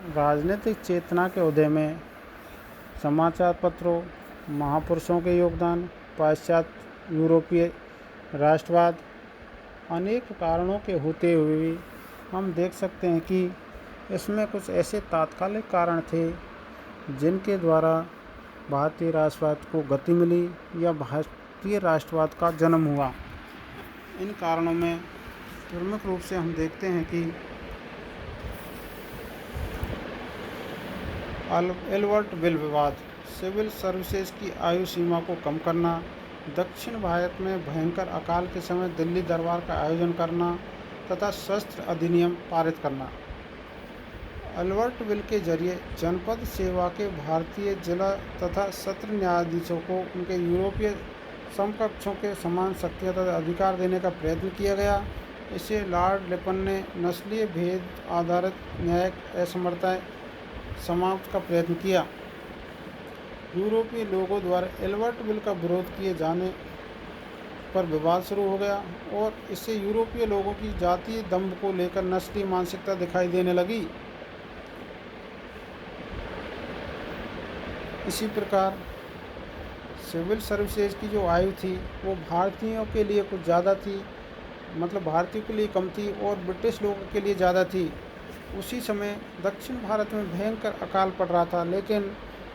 राजनीतिक चेतना के उदय में समाचार पत्रों, महापुरुषों के योगदान, पाश्चात्य यूरोपीय राष्ट्रवाद, अनेक कारणों के होते हुए भी हम देख सकते हैं कि इसमें कुछ ऐसे तात्कालिक कारण थे जिनके द्वारा भारतीय राष्ट्रवाद को गति मिली या भारतीय राष्ट्रवाद का जन्म हुआ। इन कारणों में प्रमुख रूप से हम देखते हैं कि एल्बर्ट बिल विवाद, सिविल सर्विसेज की आयु सीमा को कम करना, दक्षिण भारत में भयंकर अकाल के समय दिल्ली दरबार का आयोजन करना तथा शस्त्र अधिनियम पारित करना। एल्बर्ट बिल के जरिए जनपद सेवा के भारतीय जिला तथा सत्र न्यायाधीशों को उनके यूरोपीय समकक्षों के समान शक्तियाँ तथा अधिकार देने का प्रयत्न किया गया। इसे लॉर्ड लिपन ने नस्लीय भेद आधारित न्यायिक असमानता समाप्त का प्रयत्न किया। यूरोपीय लोगों द्वारा एल्बर्ट बिल का विरोध किए जाने पर विवाद शुरू हो गया और इससे यूरोपीय लोगों की जातीय दंभ को लेकर नस्लीय मानसिकता दिखाई देने लगी। इसी प्रकार सिविल सर्विसेज की जो आयु थी वो भारतीयों के लिए कुछ ज़्यादा थी, मतलब भारतीयों के लिए कम थी और ब्रिटिश लोगों के लिए ज़्यादा थी। उसी समय दक्षिण भारत में भयंकर अकाल पड़ रहा था, लेकिन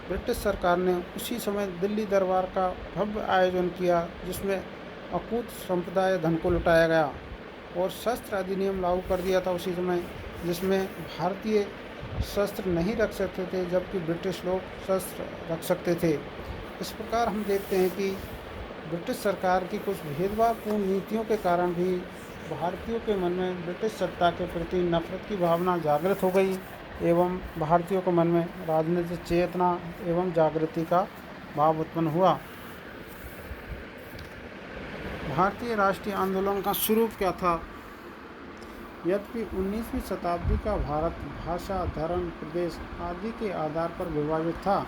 ब्रिटिश सरकार ने उसी समय दिल्ली दरबार का भव्य आयोजन किया जिसमें अकूत संप्रदाय धन को लुटाया गया और शस्त्र अधिनियम लागू कर दिया था उसी समय, जिसमें भारतीय शस्त्र नहीं रख सकते थे जबकि ब्रिटिश लोग शस्त्र रख सकते थे। इस प्रकार हम देखते हैं कि ब्रिटिश सरकार की कुछ भेदभावपूर्ण नीतियों के कारण भी भारतीयों के मन में ब्रिटिश सत्ता के प्रति नफरत की भावना जागृत हो गई एवं भारतीयों के मन में राजनीतिक चेतना एवं जागृति का भाव उत्पन्न हुआ। भारतीय राष्ट्रीय आंदोलन का स्वरूप क्या था? यद्यपि 19वीं शताब्दी का भारत भाषा, धर्म, प्रदेश आदि के आधार पर विभाजित था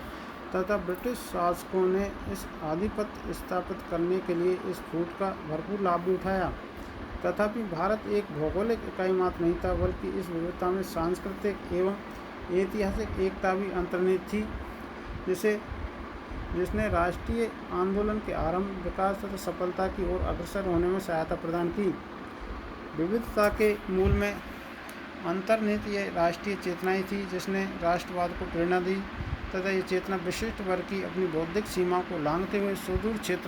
तथा ब्रिटिश शासकों ने इस आधिपत्य स्थापित करने के लिए इस फूट का भरपूर लाभ भी उठाया, तथापि भारत एक भौगोलिक इकाई मात्र नहीं था बल्कि इस विविधता में सांस्कृतिक एवं ऐतिहासिक एकता भी अंतर्निहित थी, जिसने राष्ट्रीय आंदोलन के आरंभ, विकास तथा सफलता की ओर अग्रसर होने में सहायता प्रदान की। विविधता के मूल में अंतर्निहित ये राष्ट्रीय चेतना ही थी जिसने राष्ट्रवाद को प्रेरणा दी तथा ये चेतना विशिष्ट वर्ग की अपनी बौद्धिक सीमा को लांघते हुए सुदूर क्षेत्र